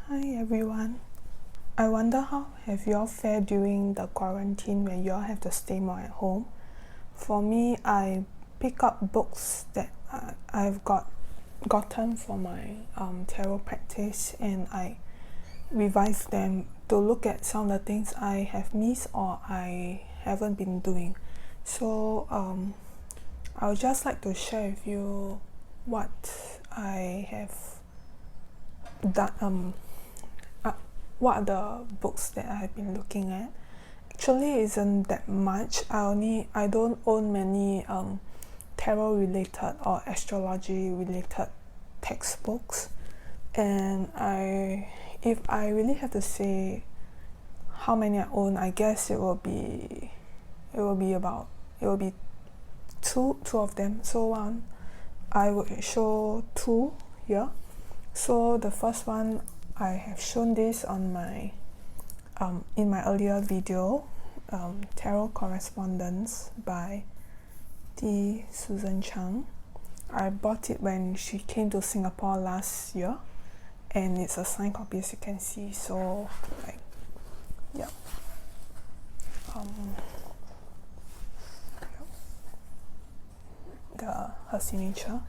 Hi everyone. I wonder how have you all fared during the quarantine when you all have to stay more at home. For me, I pick up books that I've gotten for my tarot practice, and I revise them to look at some of the things I have missed or I haven't been doing. So I would just like to share with you what I have done. What are the books that I have been looking at. Actually, isn't that much. I don't own many tarot related or astrology related textbooks, and if I really have to say how many I own, I guess it will be two of them. So I would show two here. So the first one, I have shown this on my in my earlier video, Terral Correspondence by Susan Chang. I bought it when she came to Singapore last year, and it's a signed copy, as you can see. So her signature.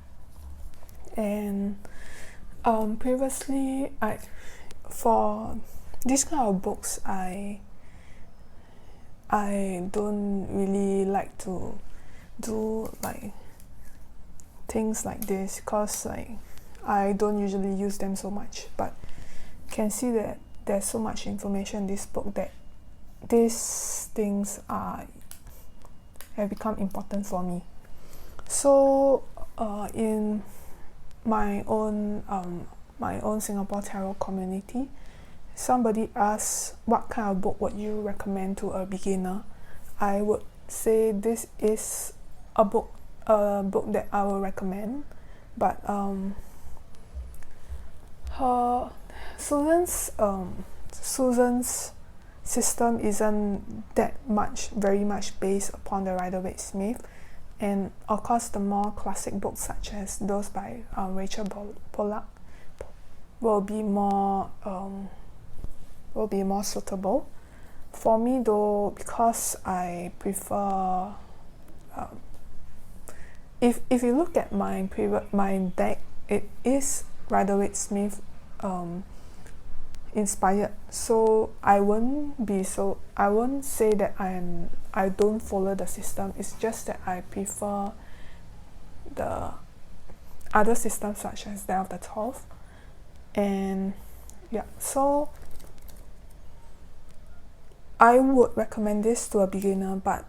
And previously, for this kind of books, I don't really like to do like things like this because I don't usually use them so much. But you can see that there's so much information in this book that these things have become important for me. So in my own Singapore tarot community, somebody asked what kind of book would you recommend to a beginner. I would say this is a book that I will recommend, but Susan's system isn't very much based upon the Rider-Waite-Smith. And of course, the more classic books such as those by Rachel Pollack will be more suitable for me, though, because I prefer. If you look at my deck, it is Rider-Waite-Smith inspired. So I won't say that I don't follow the system. It's just that I prefer the other systems such as that of the 12th. And so I would recommend this to a beginner, but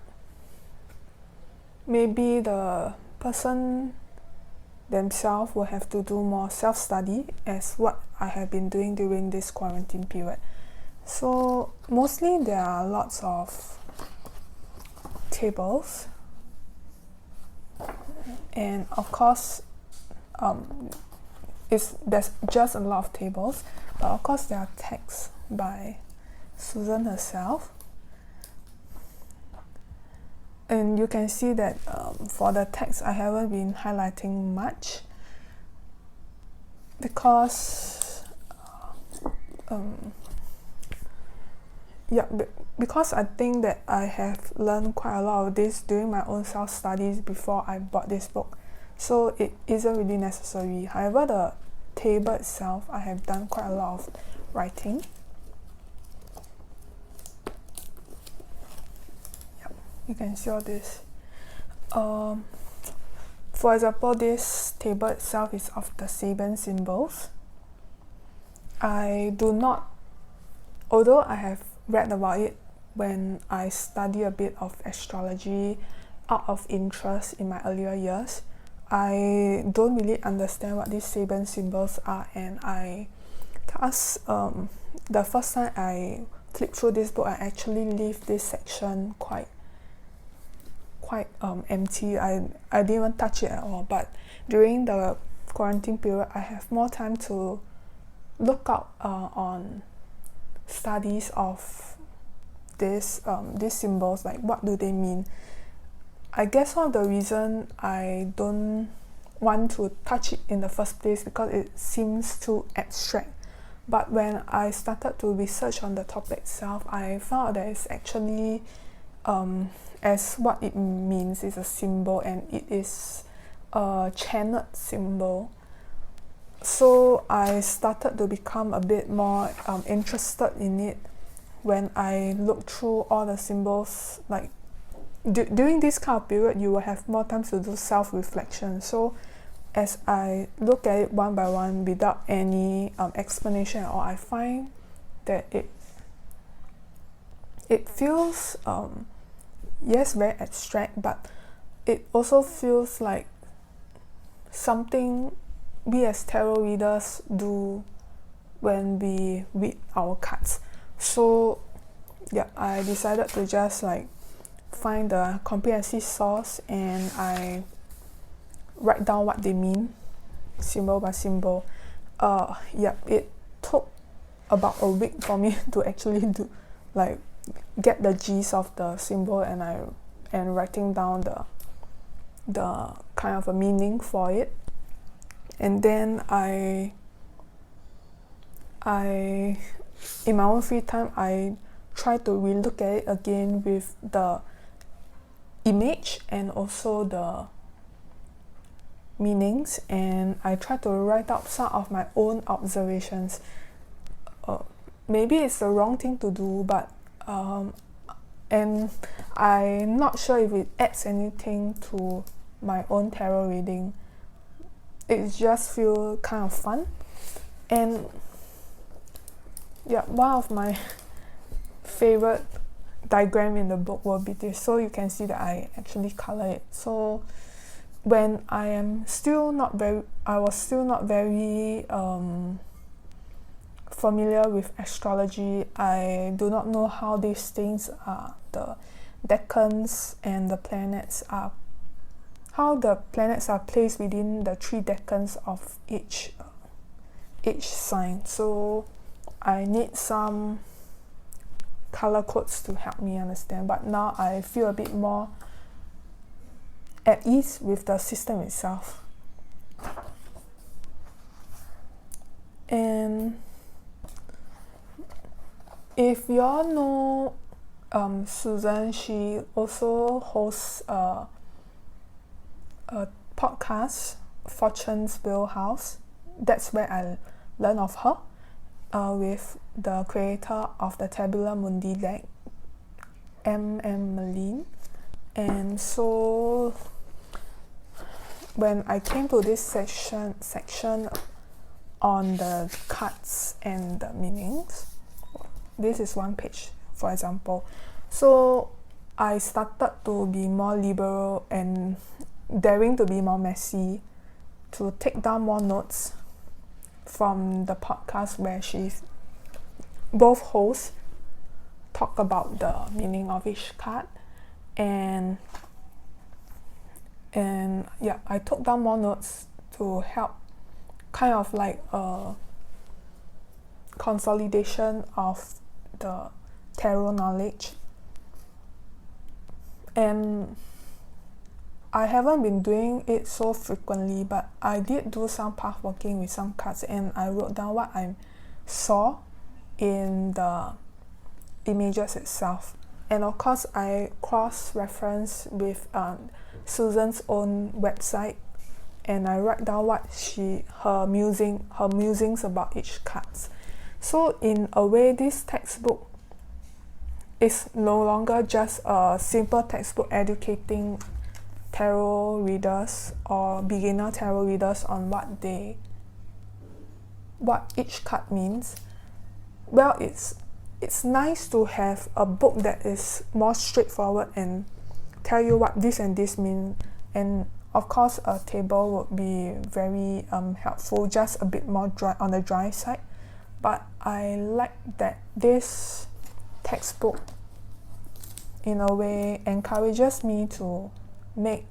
maybe the person themselves will have to do more self-study, as what I have been doing during this quarantine period. So mostly there are lots of tables, and of course there's just a lot of tables, but of course there are texts by Susan herself. And you can see that for the text, I haven't been highlighting much because because I think that I have learned quite a lot of this during my own self-studies before I bought this book, so it isn't really necessary. However, the table itself, I have done quite a lot of writing. You can see all this. For example, this table itself is of the Sabian symbols. I do not, although I have read about it when I study a bit of astrology out of interest in my earlier years, I don't really understand what these Sabian symbols are, and the first time I flipped through this book, I actually leave this section quite empty. I didn't even touch it at all. But during the quarantine period, I have more time to look up on studies of these symbols, like what do they mean. I guess one of the reason I don't want to touch it in the first place because it seems too abstract But when I started to research on the topic itself, I found that it's actually, as what it means, is a symbol, and it is a channeled symbol. So I started to become a bit more interested in it when I looked through all the symbols. Like during this kind of period, you will have more time to do self-reflection. So as I look at it one by one without any explanation at all, I find that it feels yes, very abstract, but it also feels like something we as tarot readers do when we read our cards. So yeah, I decided to just like find the comprehensive source, and I write down what they mean symbol by symbol. It took about a week for me to actually do like get the gist of the symbol, and writing down the kind of a meaning for it. And then I in my own free time, I try to relook at it again with the image and also the meanings, and I try to write up some of my own observations. Maybe it's the wrong thing to do, but and I'm not sure if it adds anything to my own tarot reading. It just feels kind of fun. And yeah, one of my favorite diagram in the book will be this. So you can see that I actually color it. So when I was still not very familiar with astrology. I do not know how these things are, the decans and the planets are, how the planets are placed within the 3 decans of each sign. So I need some color codes to help me understand, but now I feel a bit more at ease with the system itself. And if you all know Susan, she also hosts a podcast, Fortune's Wheelhouse. That's where I learned of her, with the creator of the Tabula Mundi deck, M. Malin. And so when I came to this section on the cards and the meanings, this is one page, for example. So I started to be more liberal and daring to be more messy, to take down more notes from the podcast where both hosts talk about the meaning of each card. And yeah, I took down more notes to help kind of like a consolidation of the tarot knowledge. And I haven't been doing it so frequently, but I did do some path working with some cards, and I wrote down what I saw in the images itself. And of course, I cross-reference with Susan's own website, and I write down what her musings about each card. So in a way, this textbook is no longer just a simple textbook educating tarot readers or beginner tarot readers on what each card means. Well, it's nice to have a book that is more straightforward and tell you what this and this mean, and of course a table would be very helpful, just a bit more dry on the dry side. But I like that this textbook in a way encourages me to make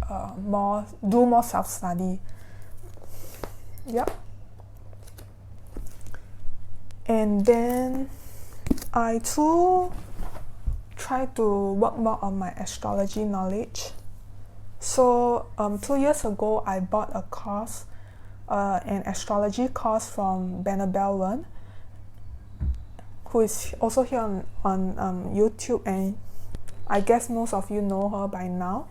do more self-study. Yep. And then I too try to work more on my astrology knowledge. So 2 years ago, I bought a course an astrology course from Benebell Wen, who is also here on YouTube, and I guess most of you know her by now.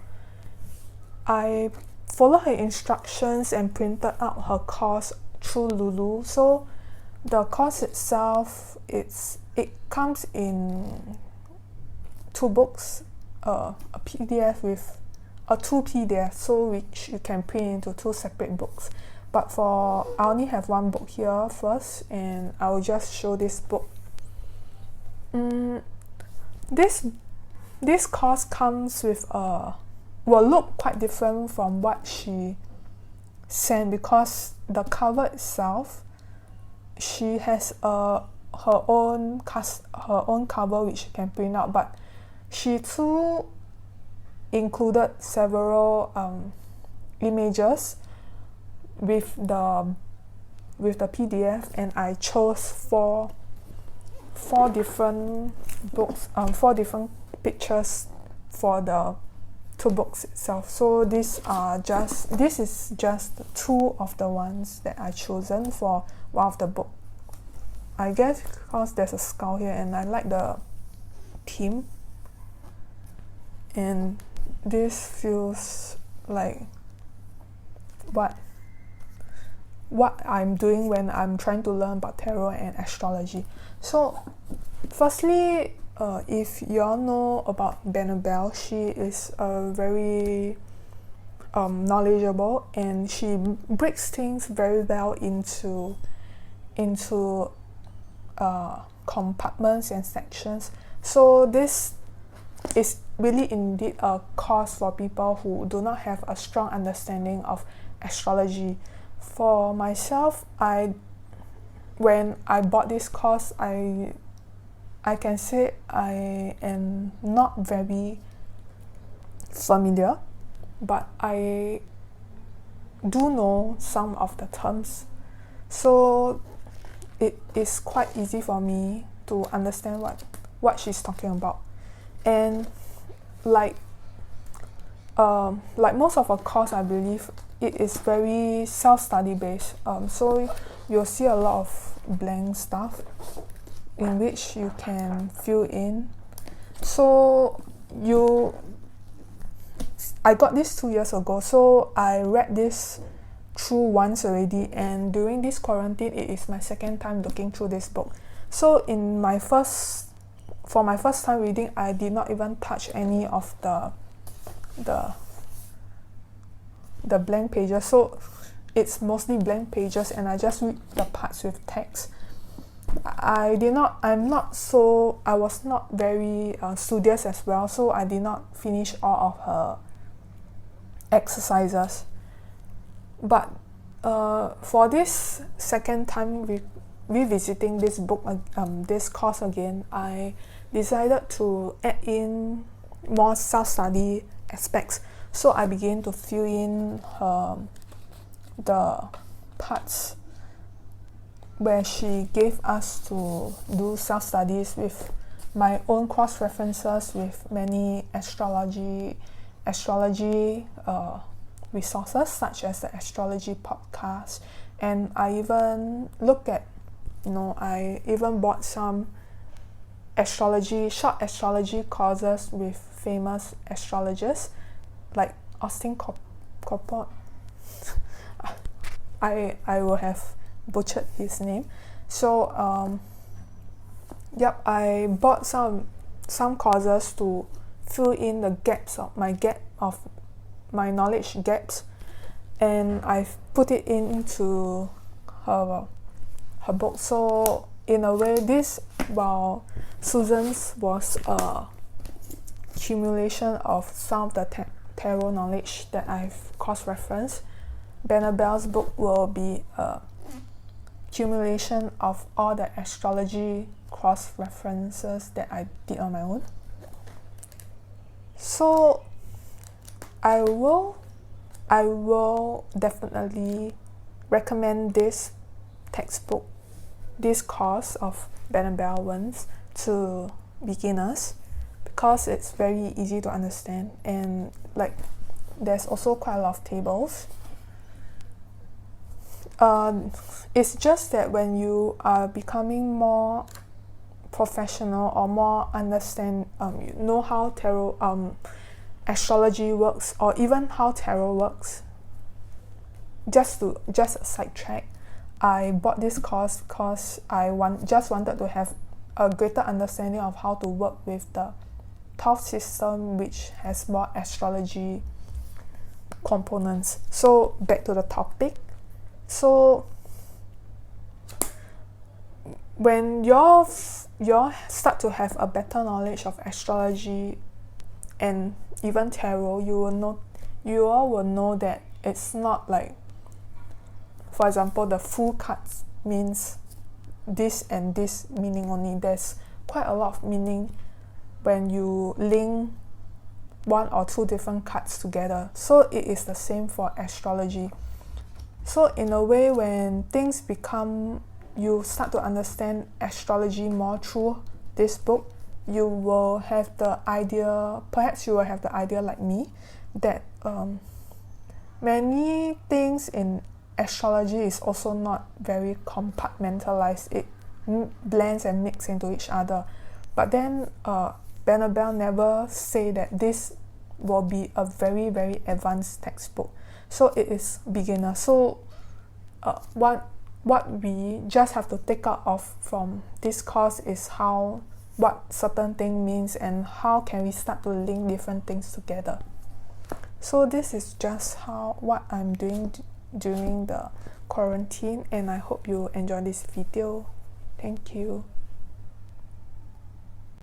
I followed her instructions and printed out her course through Lulu. So the course itself, it comes in 2 books, a PDF with two PDFs, so which you can print into 2 separate books. But I only have 1 book here first, and I will just show this book. This course comes with will look quite different from what she sent, because the cover itself, she has her own cover which you can print out, but she too included several images with the PDF, and I chose four different books, 4 different pictures for the 2 books itself. So this is just 2 of the ones that I chosen for one of the book. I guess because there's a skull here, and I like the theme, and this feels like what I'm doing when I'm trying to learn about tarot and astrology. So firstly, if you all know about Benebell, she is very knowledgeable, and she breaks things very well into compartments and sections. So this is really indeed a course for people who do not have a strong understanding of astrology. For myself, when I bought this course, I can say I am not very familiar, but I do know some of the terms, so it is quite easy for me to understand what she's talking about. And like most of her course, I believe it is very self-study based, so you'll see a lot of blank stuff in which you can fill in. So I got this 2 years ago, so I read this through once already, and during this quarantine, it is my 2nd time looking through this book. So for my first time reading, I did not even touch any of the blank pages, so it's mostly blank pages, and I just read the parts with text. I was not very studious as well, so I did not finish all of her exercises. But for this 2nd time revisiting this book, this course again, I decided to add in more self-study aspects. So I began to fill in the parts where she gave us to do self-studies with my own cross-references with many astrology resources, such as the astrology podcast. And I even I even bought some short astrology courses with famous astrologers like Austin Copport. I will have butchered his name. So I bought some courses to fill in the gaps of my knowledge gaps, and I've put it into her book. So in a way, while Susan's was a accumulation of some of the tarot knowledge that I've cross-referenced, Benebell's book will be a accumulation of all the astrology cross-references that I did on my own. So I will definitely recommend this textbook, this course of Benebell Wen's to beginners, because it's very easy to understand, and there's also quite a lot of tables. it's just that when you are becoming more professional or more understand, you know how tarot, astrology works, or even how tarot works. Just a sidetrack, I bought this course because I wanted to have a greater understanding of how to work with the 12th system, which has more astrology components. So back to the topic. So when you start to have a better knowledge of astrology and even tarot, you all will know that it's not like, for example, the full cards means this and this meaning only. There's quite a lot of meaning when you link one or two different cards together. So it is the same for astrology. So in a way, when things become, you start to understand astrology more through this book, you will have the idea, perhaps you will have the idea like me, that many things in astrology is also not very compartmentalized. It blends and mixes into each other. But then Benebell never say that this will be a very, very advanced textbook. So it is beginner. So what we just have to take out of from this course is what certain thing means and how can we start to link different things together. So this is just what I'm doing during the quarantine, and I hope you enjoy this video. Thank you.